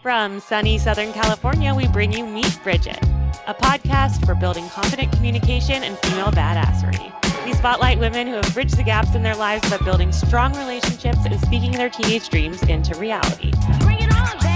From sunny Southern California, we bring you Meet Bridget, a podcast for building confident communication and female badassery. We spotlight women who have bridged the gaps in their lives by building strong relationships and speaking their teenage dreams into reality. Bring it on, baby!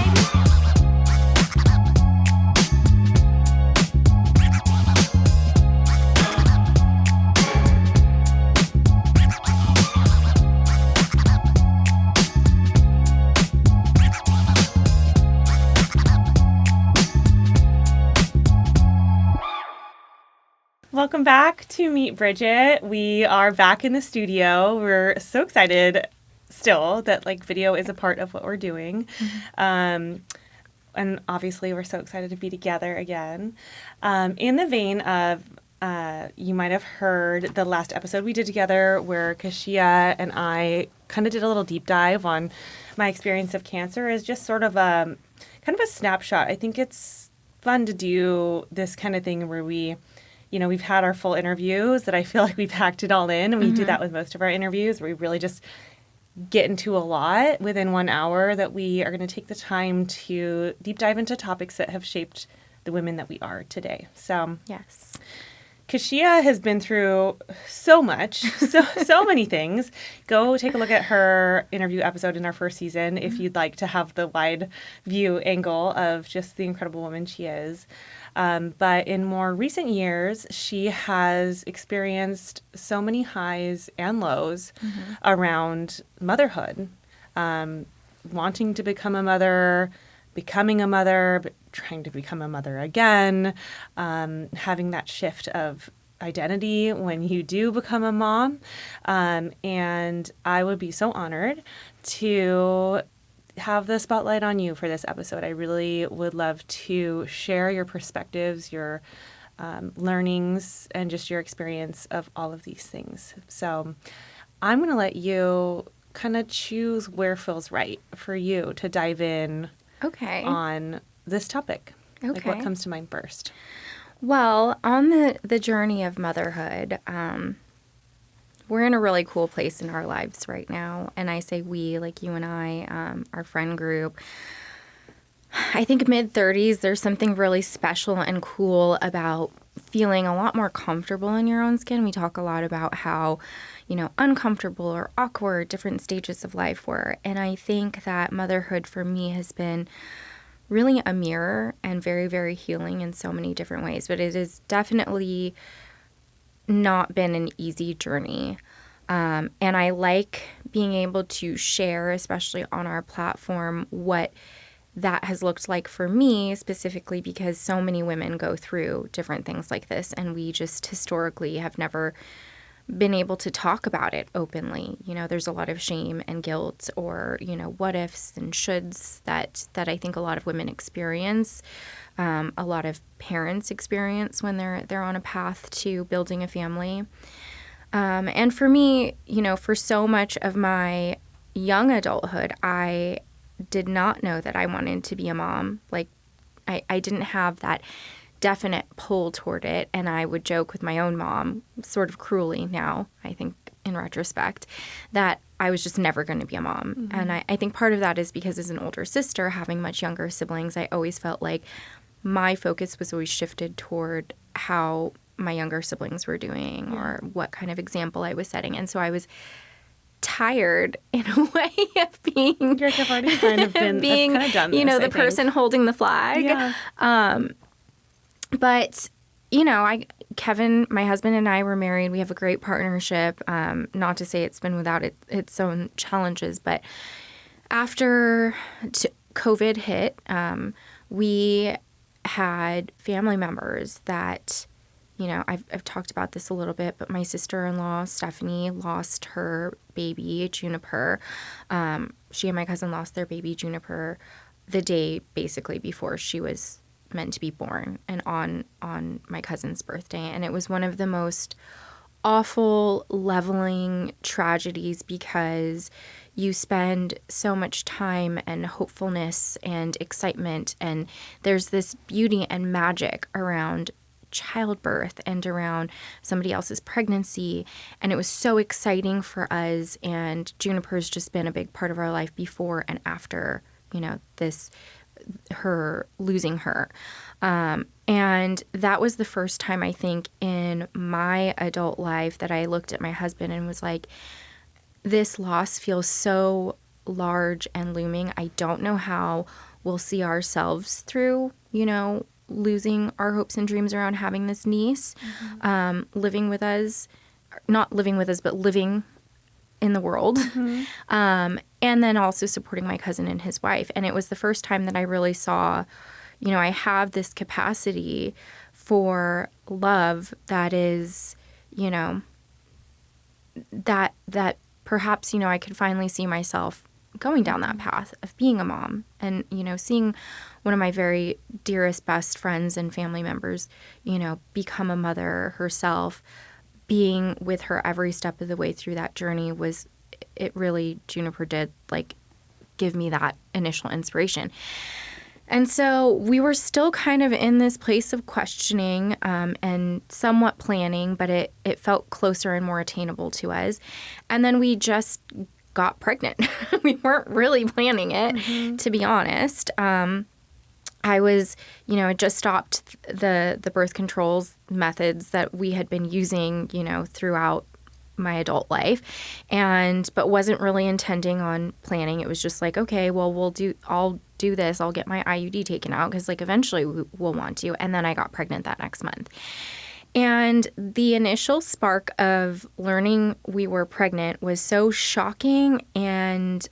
Welcome back to Meet Bridget. We are back in the studio. We're so excited still that video is a part of what we're doing. And obviously we're so excited to be together again. In the vein of, you might have heard the last episode we did together where Keshiia and I kind of did a little deep dive on my experience of cancer as just sort of a kind of a snapshot. I think it's fun to do this kind of thing where we've had our full interviews that I feel like we've packed it all in, and we do that with most of our interviews where we really just get into a lot within 1 hour, that we are going to take the time to deep dive into topics that have shaped the women that we are today. So, yes. Keshiia has been through so much, so many things. Go take a look at her interview episode in our first season if you'd like to have the wide view angle of just the incredible woman she is. But in more recent years, she has experienced so many highs and lows around motherhood, wanting to become a mother, becoming a mother, but trying to become a mother again, having that shift of identity when you do become a mom. And I would be so honored to have the spotlight on you for this episode. I really would love to share your perspectives, your learnings, and just your experience of all of these things. So I'm going to let you kind of choose where feels right for you to dive in on this topic. Okay. What comes to mind first? Well, on the journey of motherhood, we're in a really cool place in our lives right now. And I say we, like you and I, our friend group. I think mid-30s, there's something really special and cool about feeling a lot more comfortable in your own skin. We talk a lot about how, uncomfortable or awkward different stages of life were. And I think that motherhood for me has been really a mirror and very, very healing in so many different ways. But it has definitely not been an easy journey. And I like being able to share, especially on our platform, what that has looked like for me, specifically because so many women go through different things like this. And we just historically have never been able to talk about it openly. There's a lot of shame and guilt or, what ifs and shoulds that I think a lot of women experience. A lot of parents experience when they're on a path to building a family. And for me, for so much of my young adulthood, I did not know that I wanted to be a mom. I didn't have that definite pull toward it. And I would joke with my own mom, sort of cruelly now, I think in retrospect, that I was just never going to be a mom. And I think part of that is because as an older sister, having much younger siblings, I always felt like my focus was always shifted toward how my younger siblings were doing or what kind of example I was setting. And so I was tired in a way of being I've already kind of been being, I've kind of done this, the person holding the flag. Yeah. But Kevin, my husband, and I were married. We have a great partnership. Not to say it's been without its own challenges, but after COVID hit, we had family members that, I've talked about this a little bit, but my sister-in-law, Stephanie, lost her baby, Juniper. She and my cousin lost their baby, Juniper, the day basically before she was meant to be born and on my cousin's birthday. And it was one of the most awful, leveling tragedies because you spend so much time and hopefulness and excitement, and there's this beauty and magic around childbirth and around somebody else's pregnancy. And it was so exciting for us, and Juniper's just been a big part of our life before and after, this her losing her. And that was the first time I think in my adult life that I looked at my husband and was like, this loss feels so large and looming. I don't know how we'll see ourselves through, losing our hopes and dreams around having this niece, living with us, not living with us, but living in the world. And then also supporting my cousin and his wife. And it was the first time that I really saw, I have this capacity for love that is, that perhaps, I could finally see myself going down that path of being a mom and, seeing one of my very dearest, best friends and family members, become a mother herself. Being with her every step of the way through that journey it really, Juniper did, give me that initial inspiration. And so we were still kind of in this place of questioning and somewhat planning, but it felt closer and more attainable to us. And then we just got pregnant. We weren't really planning it, to be honest. I was, had just stopped the birth controls methods that we had been using, throughout my adult life, but wasn't really intending on planning. It was just like, okay, well, I'll do this. I'll get my IUD taken out because eventually we'll want to. And then I got pregnant that next month. And the initial spark of learning we were pregnant was so shocking and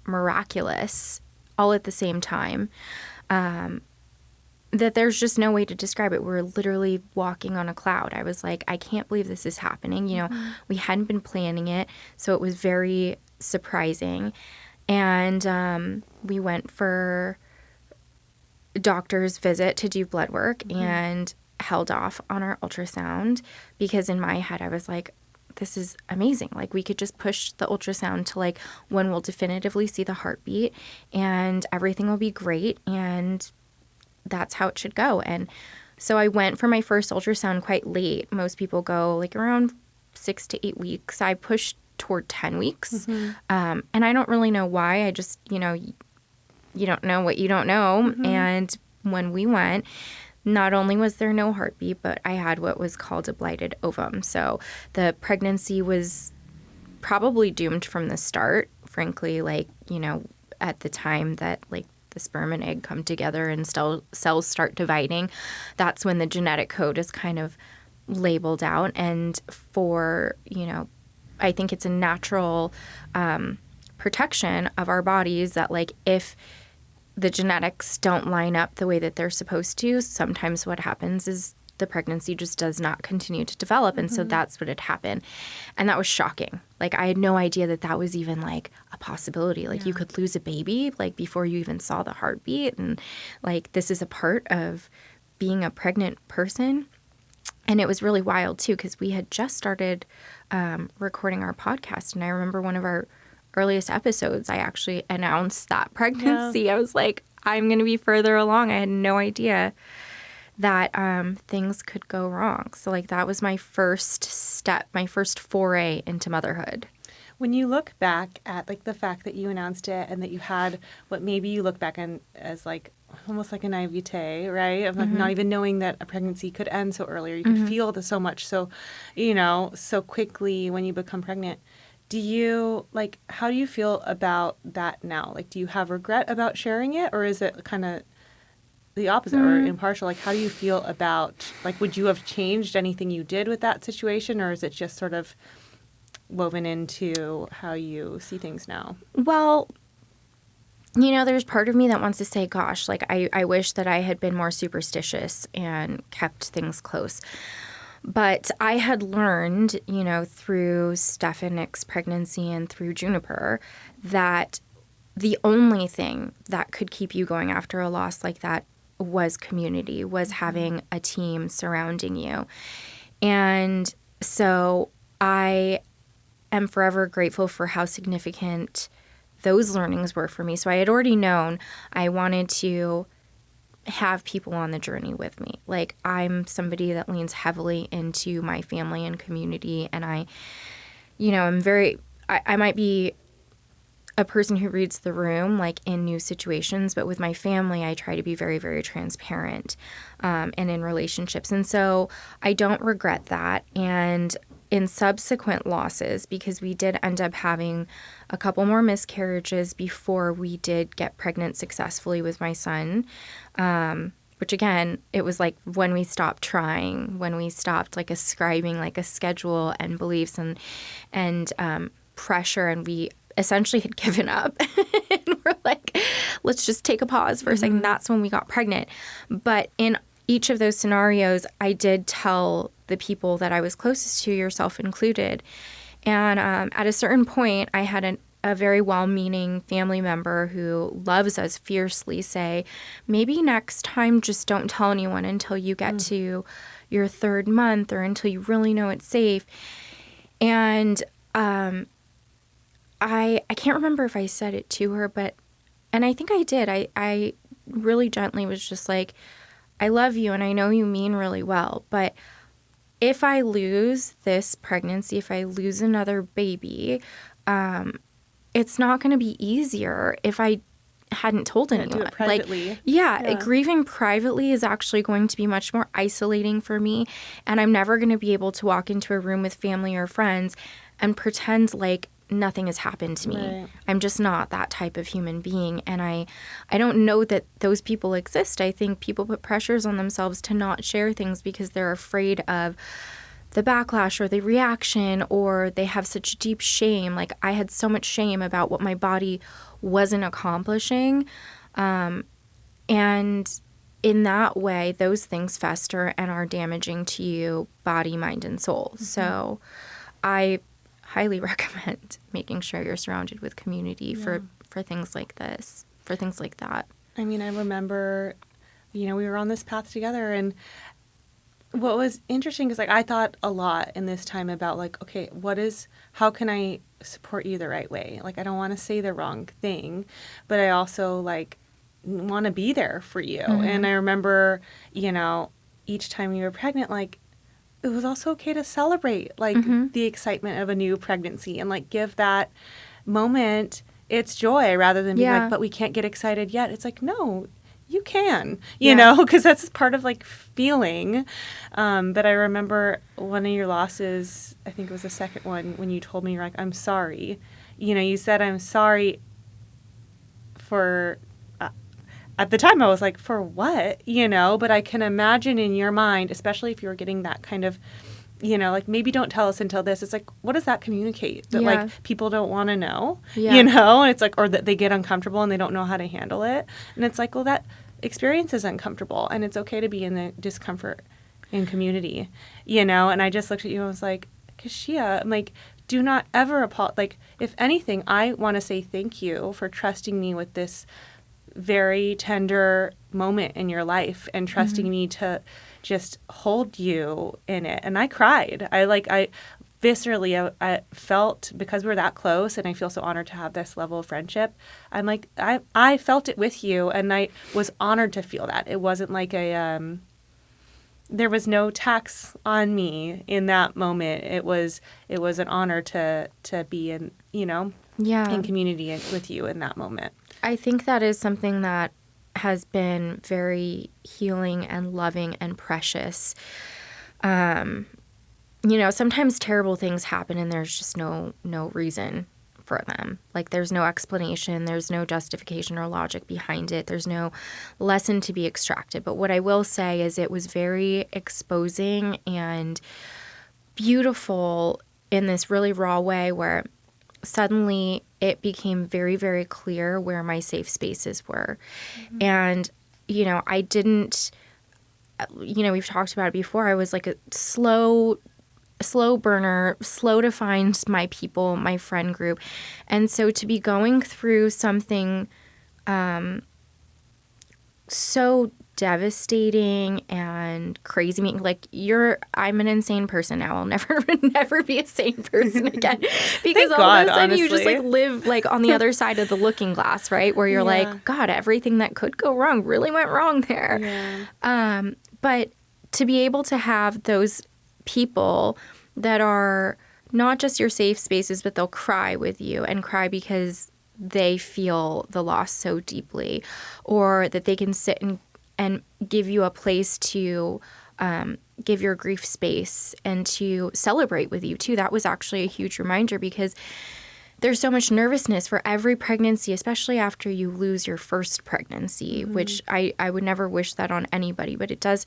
miraculous all at the same time. That there's just no way to describe it. We're literally walking on a cloud. I was like, I can't believe this is happening. We hadn't been planning it, so it was very surprising. And we went for a doctor's visit to do blood work and held off on our ultrasound because in my head I was like, this is amazing. We could just push the ultrasound to when we'll definitively see the heartbeat and everything will be great and that's how it should go. And so I went for my first ultrasound quite late. Most people go around 6 to 8 weeks. I pushed toward 10 weeks. And I don't really know why. I just, you don't know what you don't know. And when we went, not only was there no heartbeat, but I had what was called a blighted ovum. So the pregnancy was probably doomed from the start, frankly, at the time that the sperm and egg come together and cells start dividing. That's when the genetic code is kind of labeled out. And for, I think it's a natural protection of our bodies that if the genetics don't line up the way that they're supposed to, sometimes what happens is the pregnancy just does not continue to develop. And so that's what had happened. And that was shocking. I had no idea that was even a possibility. You could lose a baby before you even saw the heartbeat. And this is a part of being a pregnant person. And it was really wild too, because we had just started recording our podcast. And I remember one of our earliest episodes, I actually announced that pregnancy. Yeah. I was like, I'm going to be further along. I had no idea that things could go wrong. So that was my first step, my first foray into motherhood. When you look back at the fact that you announced it and that you had what maybe you look back on as almost like a naivete, right? Of not even knowing that a pregnancy could end so early, or you could feel so much so quickly when you become pregnant. Do you how do you feel about that now? Do you have regret about sharing it, or is it kind of the opposite or impartial? How do you feel about, would you have changed anything you did with that situation, or is it just sort of woven into how you see things now? Well, there's part of me that wants to say, gosh, I wish that I had been more superstitious and kept things close. But I had learned, through Steph and Nick's pregnancy and through Juniper, that the only thing that could keep you going after a loss like that was community, was having a team surrounding you. And so I am forever grateful for how significant those learnings were for me. So I had already known I wanted to have people on the journey with me. I'm somebody that leans heavily into my family and community. And I might be a person who reads the room, like in new situations, but with my family, I try to be very, very transparent, and in relationships. And so I don't regret that. And in subsequent losses, because we did end up having a couple more miscarriages before we did get pregnant successfully with my son, which again, it was like when we stopped trying, when we stopped like ascribing like a schedule and beliefs and pressure, and we essentially had given up and we're like, let's just take a pause for a second. That's when we got pregnant. But in each of those scenarios, I did tell the people that I was closest to, yourself included. And at a certain point, I had a very well-meaning family member who loves us fiercely say, maybe next time just don't tell anyone until you get to your 3rd month or until you really know it's safe. And I can't remember if I said it to her, and I think I did. I really gently was just like, I love you and I know you mean really well, but if I lose this pregnancy, if I lose another baby, it's not going to be easier if I hadn't told anyone. Do it privately. Like, yeah, grieving privately is actually going to be much more isolating for me, and I'm never going to be able to walk into a room with family or friends and pretend like nothing has happened to me. Right. I'm just not that type of human being, and I don't know that those people exist. I think people put pressures on themselves to not share things because they're afraid of the backlash or the reaction, or they have such deep shame. Like, I had so much shame about what my body wasn't accomplishing, and in that way, those things fester and are damaging to you, body, mind, and soul. So I highly recommend making sure you're surrounded with community for things like this, for things like that. I mean, I remember, we were on this path together, and what was interesting is, like, I thought a lot in this time about, like, okay, how can I support you the right way? Like, I don't want to say the wrong thing, but I also, like, want to be there for you. And I remember, each time you were pregnant, like, it was also okay to celebrate, like, the excitement of a new pregnancy and, like, give that moment its joy rather than being like, but we can't get excited yet. It's like, no, you can, you know, because that's part of, like, feeling. But I remember one of your losses, I think it was the second one, when you told me, you're like, I'm sorry. You said, I'm sorry for... At the time, I was like, for what? But I can imagine in your mind, especially if you're getting that kind of, like, maybe don't tell us until this. It's like, what does that communicate? That, like, people don't want to know, And it's like, or that they get uncomfortable and they don't know how to handle it. And it's like, well, that experience is uncomfortable, and it's okay to be in the discomfort in community, And I just looked at you and was like, Keshiia, I'm like, do not ever apologize. Like, if anything, I want to say thank you for trusting me with this very tender moment in your life and trusting me to just hold you in it. And I cried. I viscerally, I felt, because we're that close and I feel so honored to have this level of friendship, I'm like, I felt it with you, and I was honored to feel that. It wasn't like there was no tax on me in that moment. It was an honor to be in, in community with you in that moment. I think that is something that has been very healing and loving and precious. Sometimes terrible things happen and there's just no reason for them. Like, there's no explanation, there's no justification or logic behind it. There's no lesson to be extracted. But what I will say is it was very exposing and beautiful in this really raw way, where suddenly it became very, very clear where my safe spaces were. And, I didn't, we've talked about it before. I was like a slow burner, slow to find my people, my friend group. And so to be going through something so devastating and crazy. Like, I'm an insane person now. I'll never be a sane person again. Because all of a sudden you just, like, live, like, on the other side of the looking glass, right? Where you're like, God, everything that could go wrong really went wrong there. Yeah. But to be able to have those people that are not just your safe spaces, but they'll cry with you, and cry because they feel the loss so deeply, or that they can sit and give you a place to give your grief space and to celebrate with you too. That was actually a huge reminder, because there's so much nervousness for every pregnancy, especially after you lose your first pregnancy, which I would never wish that on anybody, but it does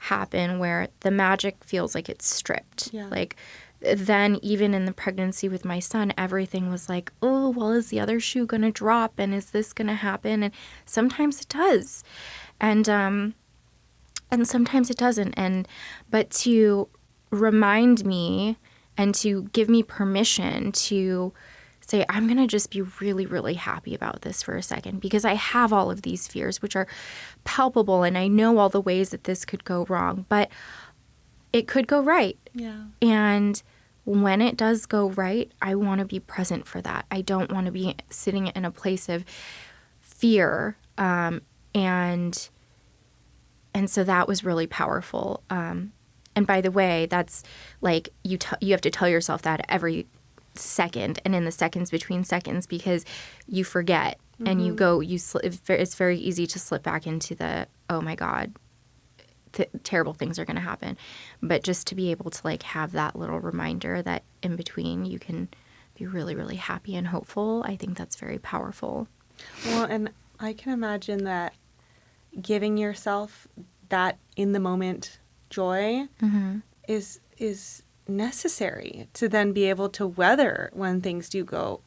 happen where the magic feels like it's stripped. Yeah. Like, then even in the pregnancy with my son, everything was like, oh, well, is the other shoe going to drop? And is this going to happen? And sometimes it does. And sometimes it doesn't. But to remind me and to give me permission to say, I'm going to just be really, really happy about this for a second, because I have all of these fears, which are palpable, and I know all the ways that this could go wrong, but it could go right. Yeah. And when it does go right, I want to be present for that. I don't want to be sitting in a place of fear. And so that was really powerful. And by the way, that's like you have to tell yourself that every second, and in the seconds between seconds, because you forget and you go, it's very easy to slip back into the, oh my God, terrible things are going to happen. But just to be able to like have that little reminder that in between you can be really, really happy and hopeful, I think that's very powerful. Well, and I can imagine that giving yourself that in the moment joy is necessary to then be able to weather when things do go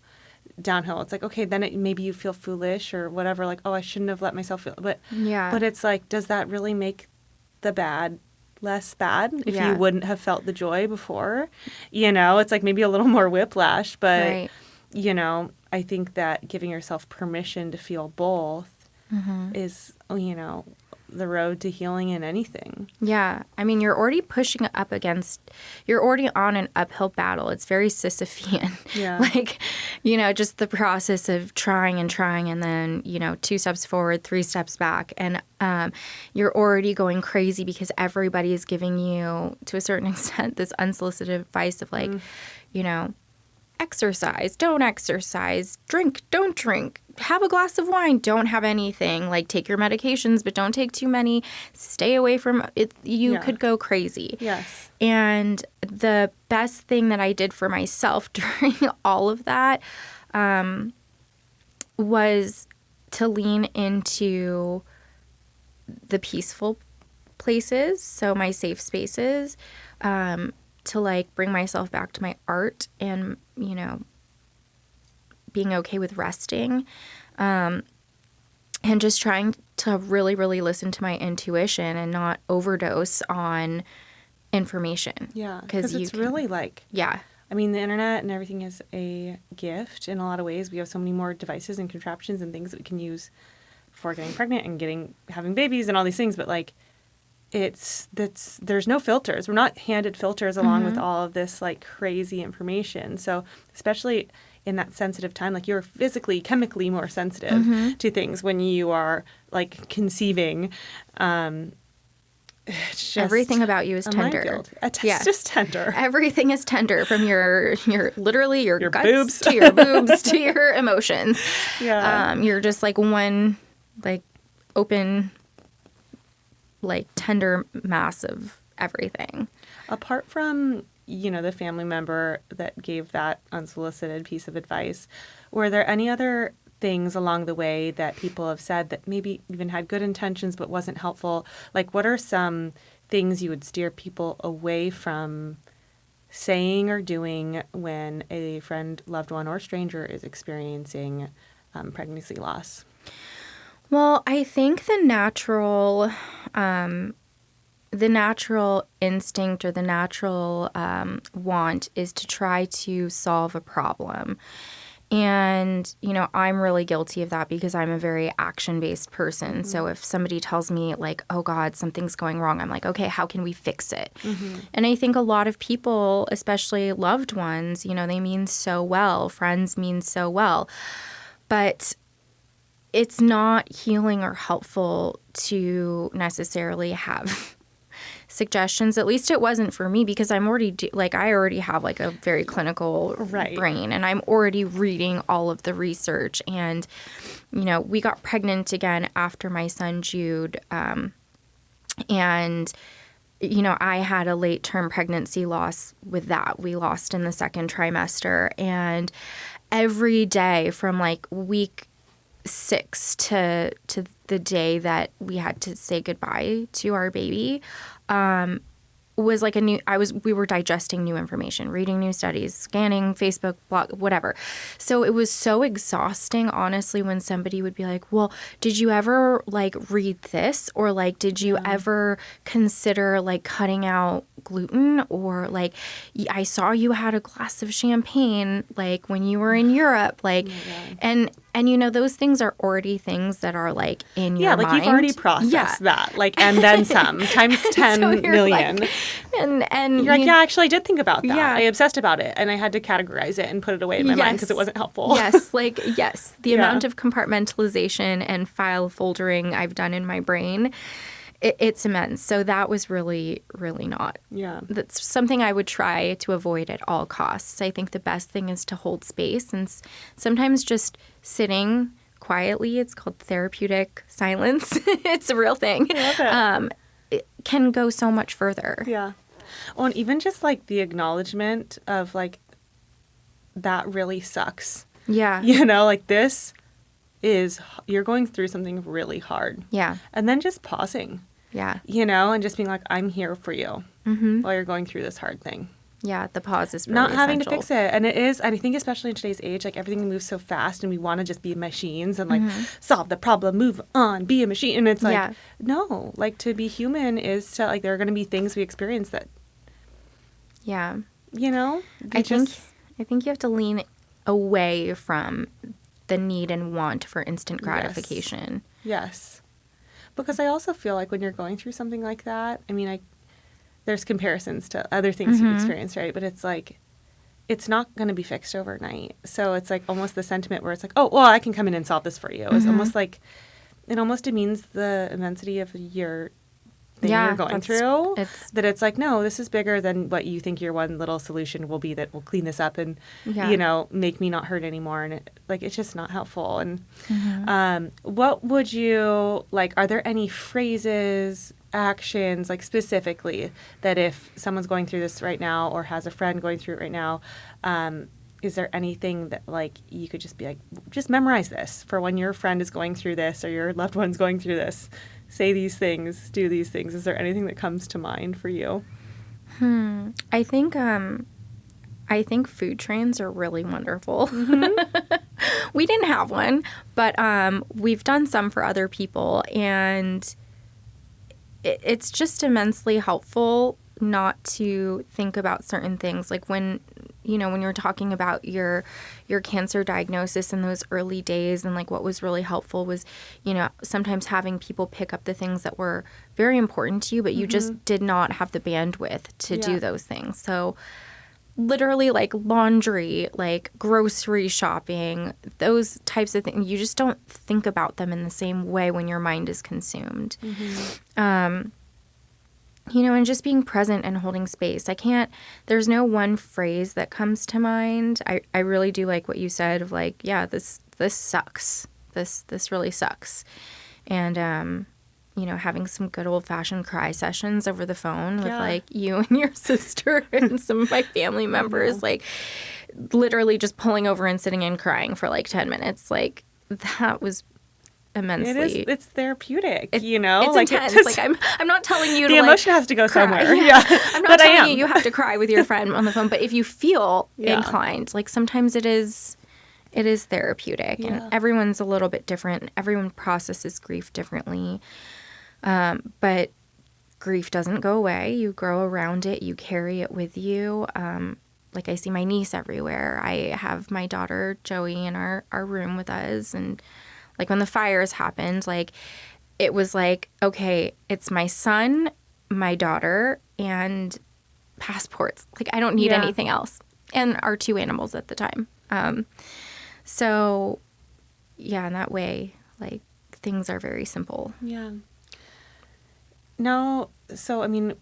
downhill. It's like, okay, then maybe you feel foolish or whatever, like, oh, I shouldn't have let myself feel, but it's like, does that really make the bad less bad if you wouldn't have felt the joy before? It's like maybe a little more whiplash, but I think that giving yourself permission to feel both is, the road to healing in anything. Yeah. I mean, you're already you're already on an uphill battle. It's very Sisyphean. Yeah. Like, just the process of trying and then, 2 steps forward, 3 steps back. And you're already going crazy because everybody is giving you, to a certain extent, this unsolicited advice of like, exercise, don't exercise, drink, don't drink, have a glass of wine, don't have anything, like take your medications, but don't take too many, stay away from it. You could go crazy. Yes. And the best thing that I did for myself during all of that was to lean into the peaceful places, so my safe spaces, to like bring myself back to my art and, being okay with resting, and just trying to really, really listen to my intuition and not overdose on information. Yeah. Because it's really like, I mean, the internet and everything is a gift in a lot of ways. We have so many more devices and contraptions and things that we can use for getting pregnant and having babies and all these things. But like, there's no filters. We're not handed filters along with all of this like crazy information. So especially in that sensitive time, like you're physically, chemically more sensitive to things when you are like conceiving. It's just everything about you is tender. It's just tender. Everything is tender, from your literally your guts boobs to your boobs to your emotions. Yeah. You're just like one like open, like tender mass of everything. Apart from, the family member that gave that unsolicited piece of advice, were there any other things along the way that people have said that maybe even had good intentions but wasn't helpful? Like, what are some things you would steer people away from saying or doing when a friend, loved one, or stranger is experiencing pregnancy loss? Well, I think the natural instinct or the natural want is to try to solve a problem. And, I'm really guilty of that because I'm a very action-based person. So if somebody tells me like, oh God, something's going wrong, I'm like, okay, how can we fix it? And I think a lot of people, especially loved ones, they mean so well. Friends mean so well. But it's not healing or helpful to necessarily have suggestions. At least it wasn't for me because I'm already I already have like a very clinical brain, and I'm already reading all of the research. And we got pregnant again after my son Jude, and I had a late term pregnancy loss with that. We lost in the second trimester, and every day from like week 6 to the day that we had to say goodbye to our baby, was like we were digesting new information, reading new studies, scanning Facebook, blog, whatever. So it was so exhausting, honestly, when somebody would be like, well, did you ever like read this? Or like, did you ever consider like cutting out gluten? Or like, I saw you had a glass of champagne, like when you were in Europe, like, and those things are already things that are like in your mind. Yeah, like you've already processed that, like, and then some, times 10 so million. Like, and you're like, yeah, actually I did think about that. Yeah. I obsessed about it, and I had to categorize it and put it away in my mind because it wasn't helpful. Yes. The amount of compartmentalization and file foldering I've done in my brain, it's immense. So that was really, really not. Yeah. That's something I would try to avoid at all costs. I think the best thing is to hold space, and sometimes just sitting quietly, it's called therapeutic silence. It's a real thing. I love it. It can go so much further. Yeah. Well, and even just like the acknowledgement of like, that really sucks. Yeah. Like this you're going through something really hard. Yeah. And then just pausing. Yeah. And just being like, I'm here for you while you're going through this hard thing. Yeah, the pause is really not having essential. to fix it. And it is, and I think especially in today's age, like everything moves so fast and we want to just be machines and like solve the problem, move on, be a machine. And it's like, no, like to be human is to like, there are going to be things we experience that, I think you have to lean away from the need and want for instant gratification. Yes. Because I also feel like when you're going through something like that, I mean, there's comparisons to other things you've experienced, right? But it's like, it's not going to be fixed overnight. So it's like almost the sentiment where it's like, oh, well, I can come in and solve this for you. It's almost like, it almost demeans the immensity of your thing you're going through. That it's like, no, this is bigger than what you think your one little solution will be that will clean this up and, make me not hurt anymore. And it's just not helpful. And what would you, like, are there any phrases, actions, like specifically that if someone's going through this right now or has a friend going through it right now, is there anything that like you could just be like, just memorize this for when your friend is going through this or your loved one's going through this, say these things, do these things? Is there anything that comes to mind for you? I think food trains are really wonderful. We didn't have one, but we've done some for other people, and it's just immensely helpful not to think about certain things. Like when you're talking about your cancer diagnosis in those early days, and like what was really helpful was, sometimes having people pick up the things that were very important to you, but you just did not have the bandwidth to do those things. So literally like laundry, like grocery shopping, those types of things, you just don't think about them in the same way when your mind is consumed. And just being present and holding space. There's no one phrase that comes to mind. I really do like what you said of like, yeah, this sucks. This really sucks. And, having some good old fashioned cry sessions over the phone with like you and your sister and some of my family members, like literally just pulling over and sitting and crying for like 10 minutes. Like that was immensely. It's therapeutic, It's like intense. I'm not telling you the emotion has to go cry. somewhere. I'm not telling you have to cry with your friend on the phone, but if you feel inclined, like sometimes it is therapeutic, and everyone's a little bit different. Everyone processes grief differently, but grief doesn't go away. You grow around it. You carry it with you. Like I see my niece everywhere. I have my daughter Joey in our room with us, and like when the fires happened, like it was like, okay, it's my son, my daughter, and passports. Like I don't need anything else. And our 2 animals at the time. So yeah, in that way, like things are very simple. Yeah. No, so I mean,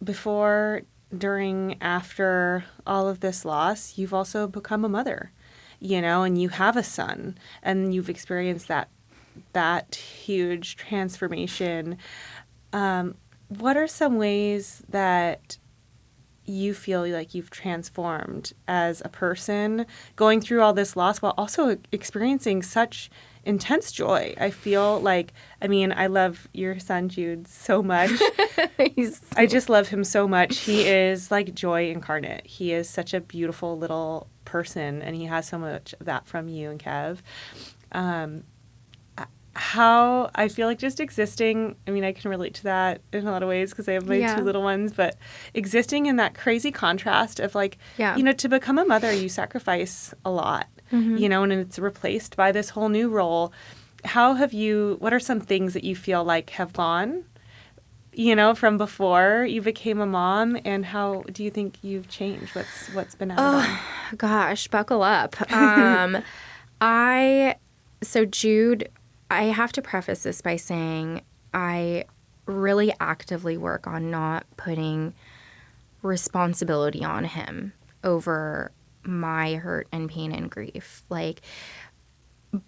before, during, after all of this loss, you've also become a mother, and you have a son, and you've experienced that huge transformation. What are some ways that you feel like you've transformed as a person going through all this loss while also experiencing such intense joy? I feel like, I mean, I love your son Jude so much. I just love him so much. He is like joy incarnate. He is such a beautiful little person, and he has so much of that from you and Kev. How I feel like just existing, I mean, I can relate to that in a lot of ways because I have my two little ones, but existing in that crazy contrast of like, to become a mother, you sacrifice a lot, and it's replaced by this whole new role. What are some things that you feel like have gone, from before you became a mom, and how do you think you've changed? What's been added on? Gosh, buckle up. So Jude, I have to preface this by saying I really actively work on not putting responsibility on him over my hurt and pain and grief.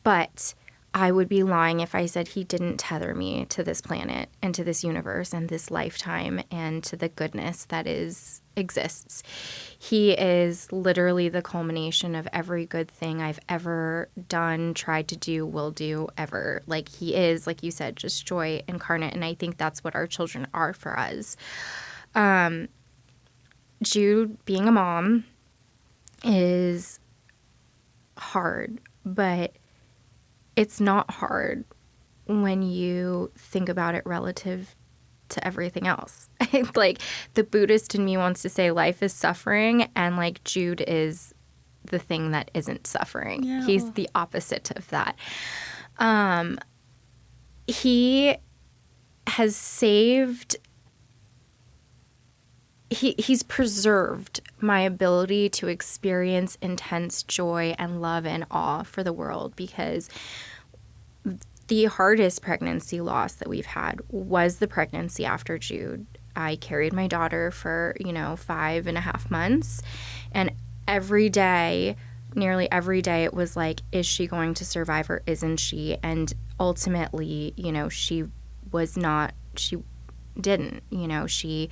But I would be lying if I said he didn't tether me to this planet and to this universe and this lifetime and to the goodness that exists. He is literally the culmination of every good thing I've ever done, tried to do, will do, ever. He is, like you said, just joy incarnate, and I think that's what our children are for us. Jude, being a mom, is hard, but it's not hard when you think about it relative to everything else. The Buddhist in me wants to say life is suffering, and Jude is the thing that isn't suffering. Yeah. He's the opposite of that. He has saved, he's preserved my ability to experience intense joy and love and awe for the world, because the hardest pregnancy loss that we've had was the pregnancy after Jude. I carried my daughter for, 5.5 months. And nearly every day, it was like, is she going to survive or isn't she? And ultimately, she didn't. She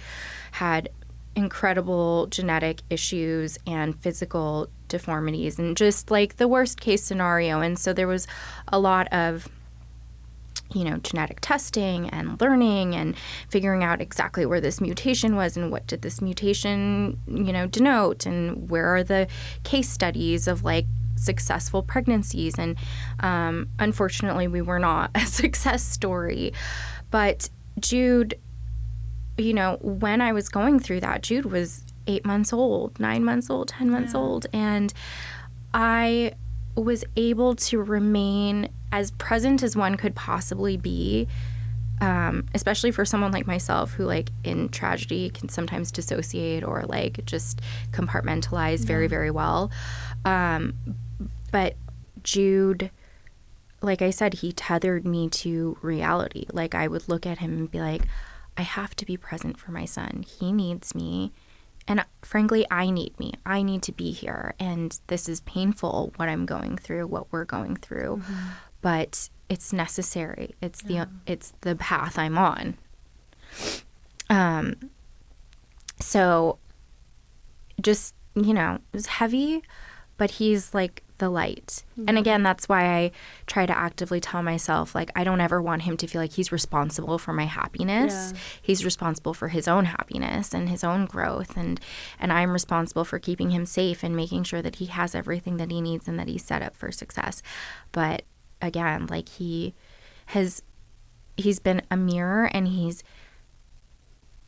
had incredible genetic issues and physical deformities and just the worst case scenario. And so there was a lot of genetic testing and learning and figuring out exactly where this mutation was and what did this mutation, denote, and where are the case studies of successful pregnancies. And unfortunately, we were not a success story. But Jude, when I was going through that, Jude was 8 months old, 9 months old, 10 months old. And I was able to remain as present as one could possibly be, especially for someone like myself who in tragedy can sometimes dissociate or just compartmentalize very, very well. But Jude, like I said, he tethered me to reality. I would look at him and be like, I have to be present for my son. He needs me. And frankly, I need me. I need to be here. And this is painful, what I'm going through, what we're going through. Mm-hmm. But it's necessary. It's the path I'm on. So just, it was heavy, but he's the light. Mm-hmm. And again, that's why I try to actively tell myself, I don't ever want him to feel like he's responsible for my happiness. Yeah. He's responsible for his own happiness and his own growth. And I'm responsible for keeping him safe and making sure that he has everything that he needs and that he's set up for success. But again, he's been a mirror, and he's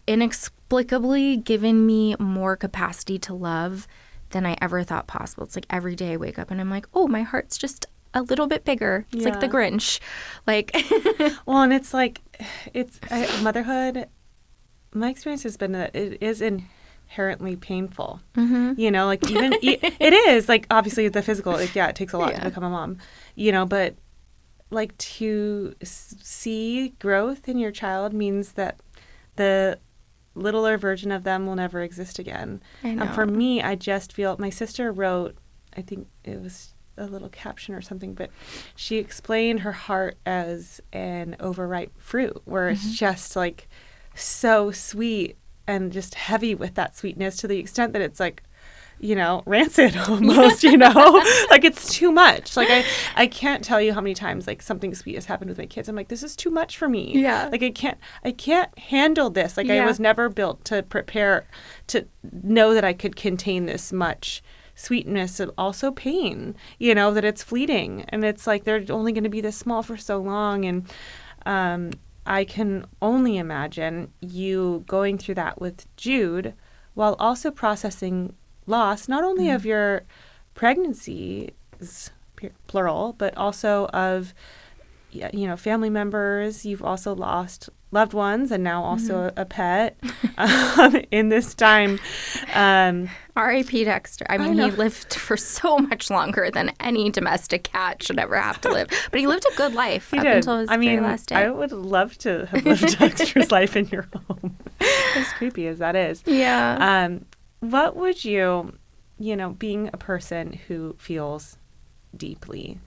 inexplicably given me more capacity to love than I ever thought possible. It's every day I wake up and I'm like, oh, my heart's just a little bit bigger. It's like the Grinch. Well, and it's motherhood, my experience has been that it is inherently painful. Mm-hmm. Even it is obviously the physical, it takes a lot to become a mom, but to see growth in your child means that the littler version of them will never exist again. I know. For me, I just feel, my sister wrote, I think it was a little caption or something, but she explained her heart as an overripe fruit, where it's just like so sweet and just heavy with that sweetness to the extent that it's like, you know, rancid almost, you know, like it's too much. Like I can't tell you how many times like something sweet has happened with my kids. I'm like, this is too much for me. Yeah. Like I can't handle this. Like I was never built to prepare to know that I could contain this much sweetness and also pain, you know, that it's fleeting. And it's like, they're only going to be this small for so long. And I can only imagine you going through that with Jude while also processing loss, not only of your pregnancies, plural, but also of, you know, family members. You've also lost loved ones and now also a pet in this time. R.I.P. Dexter. I mean, he lived for so much longer than any domestic cat should ever have to live. But he lived a good life until his very last day. I would love to have lived Dexter's life in your home, as creepy as that is. Yeah. What would you know, being a person who feels deeply,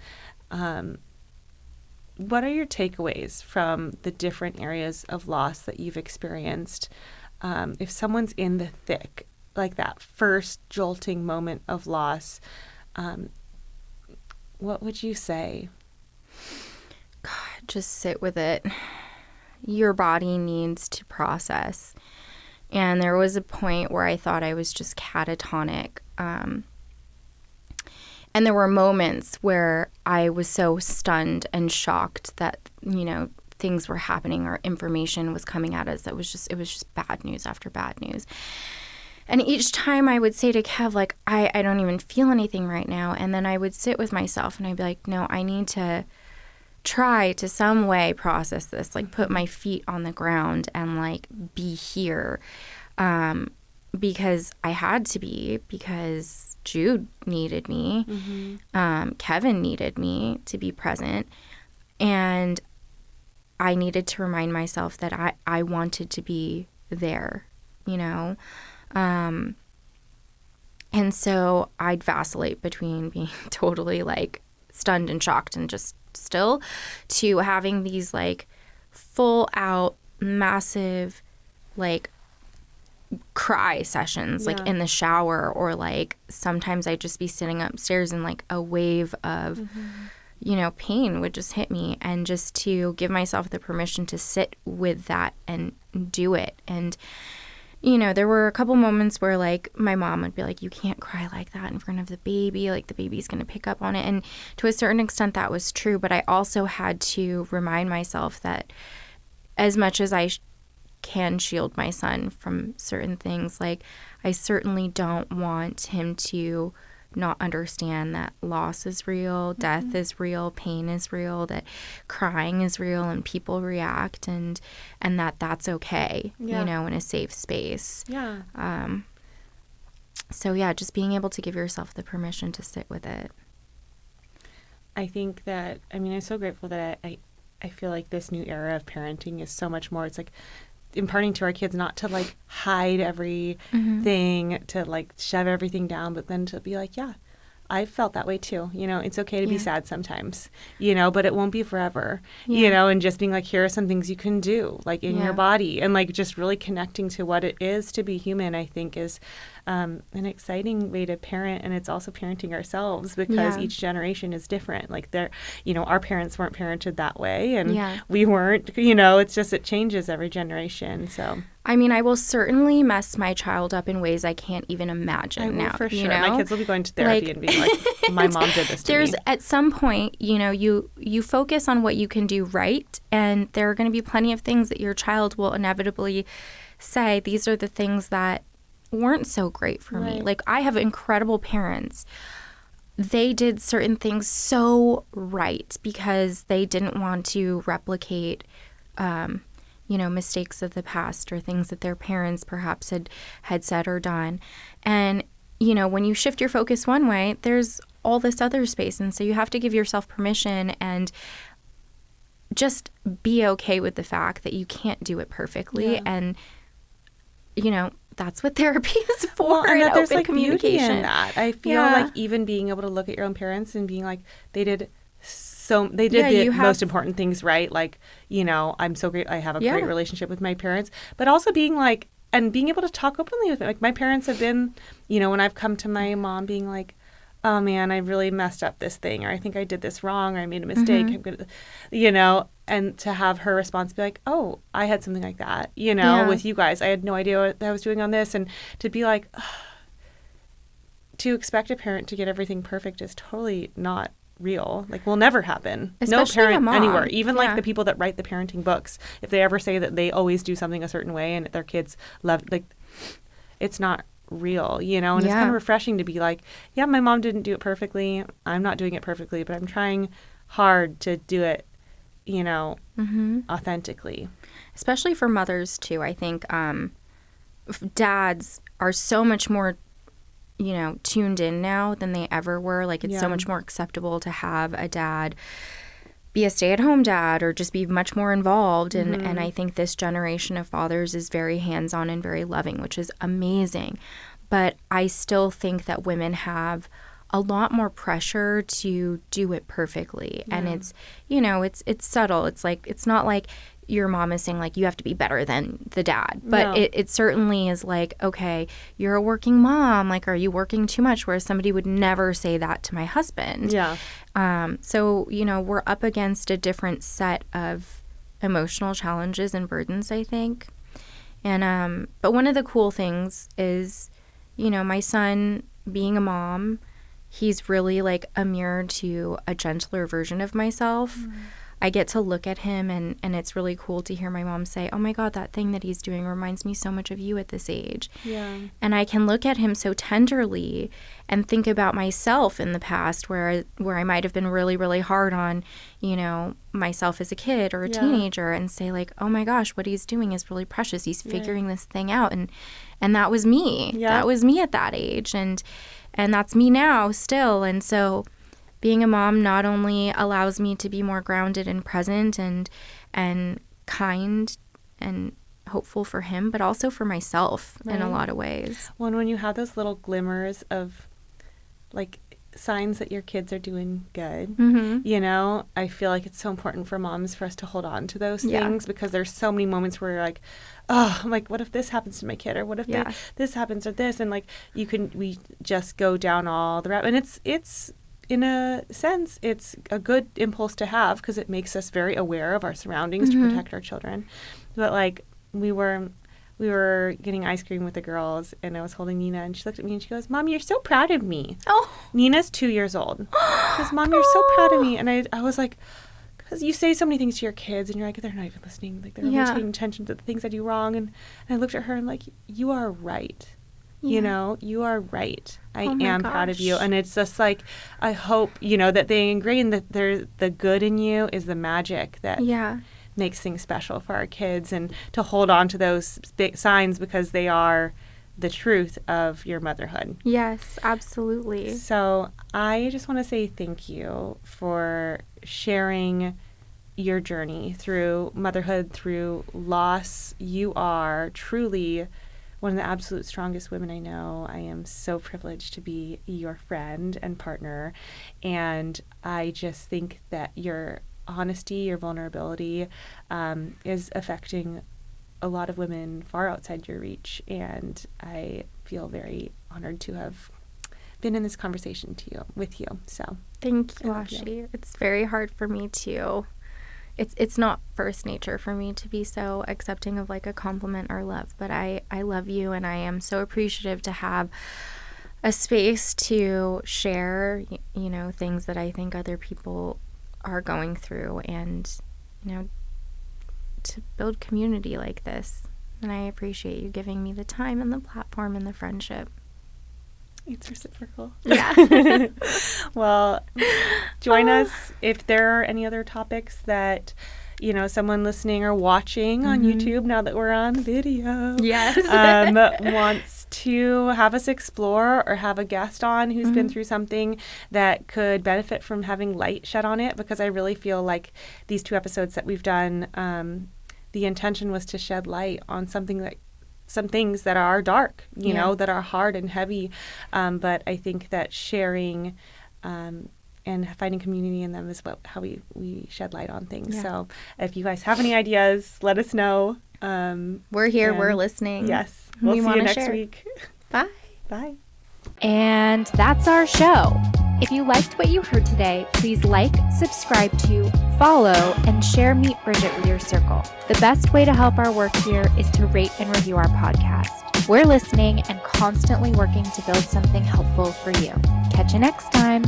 what are your takeaways from the different areas of loss that you've experienced? If someone's in the thick, like that first jolting moment of loss, what would you say? God, just sit with it. Your body needs to process. And there was a point where I thought I was just catatonic. And there were moments where I was so stunned and shocked that, you know, things were happening or information was coming at us that was just, it was just bad news after bad news. And each time I would say to Kev, like, I don't even feel anything right now. And then I would sit with myself and I'd be like, no, I need to try to some way process this, like put my feet on the ground and like be here, because I had to be, because Jude needed me, Kevin needed me to be present, and I needed to remind myself that I wanted to be there, you know. And so I'd vacillate between being totally like stunned and shocked and just still, to having these like full out massive like cry sessions, like in the shower, or like sometimes I'd just be sitting upstairs and like a wave of you know, pain would just hit me, and just to give myself the permission to sit with that and do it. And you know, there were a couple moments where, like, my mom would be like, you can't cry like that in front of the baby. Like, the baby's going to pick up on it. And to a certain extent, that was true. But I also had to remind myself that as much as I can shield my son from certain things, like, I certainly don't want him to not understand that loss is real, death is real, pain is real, that crying is real and people react, and that that's okay, you know, in a safe space. So yeah, just being able to give yourself the permission to sit with it. I think that, I mean, I'm so grateful that I feel like this new era of parenting is so much more, it's like imparting to our kids not to like hide everything, to like shove everything down, but then to be like, yeah, I felt that way too. You know, it's okay to be sad sometimes, you know, but it won't be forever, you know, and just being like, here are some things you can do like in your body, and like just really connecting to what it is to be human, I think is an exciting way to parent. And it's also parenting ourselves, because each generation is different. Like they're, you know, our parents weren't parented that way, and we weren't, you know, it's just, it changes every generation. So I mean, I will certainly mess my child up in ways I can't even imagine now. For sure. You know? My kids will be going to therapy and being like, my mom did this to me. At some point, you know, you focus on what you can do right, and there are going to be plenty of things that your child will inevitably say, these are the things that weren't so great for me. Like, I have incredible parents. They did certain things so right because they didn't want to replicate you know, mistakes of the past or things that their parents perhaps had said or done. And, you know, when you shift your focus one way, there's all this other space. And so you have to give yourself permission and just be okay with the fact that you can't do it perfectly. And, you know, that's what therapy is for. Well, and that there's open like beauty communication in that. I feel like even being able to look at your own parents and being like, they did the most important things right. Like, you know, I'm so great. I have a great relationship with my parents, but also being like, and being able to talk openly with them. Like my parents have been, you know, when I've come to my mom being like, oh man, I really messed up this thing, or I think I did this wrong, or I made a mistake. I'm gonna, you know, and to have her response be like, oh, I had something like that, you know, with you guys. I had no idea what I was doing on this. And to be like, to expect a parent to get everything perfect is totally not real. Like, will never happen. Especially no parent anywhere, even yeah. like the people that write the parenting books, if they ever say that they always do something a certain way and their kids love, like, it's not real, you know. And it's kind of refreshing to be like, yeah, my mom didn't do it perfectly, I'm not doing it perfectly, but I'm trying hard to do it, you know, authentically. Especially for mothers too. I think dads are so much more, you know, tuned in now than they ever were. Like, it's so much more acceptable to have a dad be a stay-at-home dad or just be much more involved. And I think this generation of fathers is very hands-on and very loving, which is amazing. But I still think that women have a lot more pressure to do it perfectly. And it's, you know, it's subtle. It's like, it's not like your mom is saying, like, you have to be better than the dad. But it certainly is like, okay, you're a working mom. Like, are you working too much? Whereas somebody would never say that to my husband. Yeah. So, you know, we're up against a different set of emotional challenges and burdens, I think. And but one of the cool things is, you know, my son being a mom, he's really like a mirror to a gentler version of myself. I get to look at him, and it's really cool to hear my mom say, oh my God, that thing that he's doing reminds me so much of you at this age. Yeah. And I can look at him so tenderly and think about myself in the past where I might have been really, really hard on, you know, myself as a kid or a teenager, and say like, oh my gosh, what he's doing is really precious. He's figuring this thing out. And that was me. Yeah. That was me at that age. And that's me now still. And so being a mom not only allows me to be more grounded and present and kind and hopeful for him, but also for myself in a lot of ways. Well, and when you have those little glimmers of, like, signs that your kids are doing good, you know, I feel like it's so important for moms for us to hold on to those things, because there's so many moments where you're like, oh, I'm like, what if this happens to my kid, or what if this happens or this, and like we just go down all the route, and it's in a sense, it's a good impulse to have, because it makes us very aware of our surroundings to protect our children. But like, we were getting ice cream with the girls, and I was holding Nina, and she looked at me and she goes, Mom, you're so proud of me. Oh. Nina's 2 years old. She goes, Mom, you're so proud of me. And I was like, because you say so many things to your kids, and you're like, they're not even listening. Like, they're only paying attention to the things I do wrong. And I looked at her, and I'm like, you are right. You know, you are right. I am proud of you. And it's just like, I hope, you know, that they ingrain that the good in you is the magic that makes things special for our kids, and to hold on to those big signs, because they are the truth of your motherhood. Yes, absolutely. So I just want to say thank you for sharing your journey through motherhood, through loss. You are truly one of the absolute strongest women I know. I am so privileged to be your friend and partner. And I just think that your honesty, your vulnerability is affecting a lot of women far outside your reach. And I feel very honored to have been in this conversation with you. So thank you, Ashi. It's very hard for me to. It's not first nature for me to be so accepting of like a compliment or love, but I love you, and I am so appreciative to have a space to share, you know, things that I think other people are going through, and, you know, to build community like this. And I appreciate you giving me the time and the platform and the friendship. It's reciprocal. Yeah. Well, join us if there are any other topics that someone listening or watching on YouTube, now that we're on video, Yes. wants to have us explore or have a guest on who's been through something that could benefit from having light shed on it, because I really feel like these 2 episodes that we've done, the intention was to shed light on some things that are dark, that are hard and heavy. But I think that sharing and finding community in them is how we shed light on things. Yeah. So if you guys have any ideas, let us know. We're here. We're listening. Yes. We'll see you next week. Bye. Bye. And that's our show. If you liked what you heard today, please like, subscribe to, follow, and share Meet Bridget with your circle. The best way to help our work here is to rate and review our podcast. We're listening and constantly working to build something helpful for you. Catch you next time.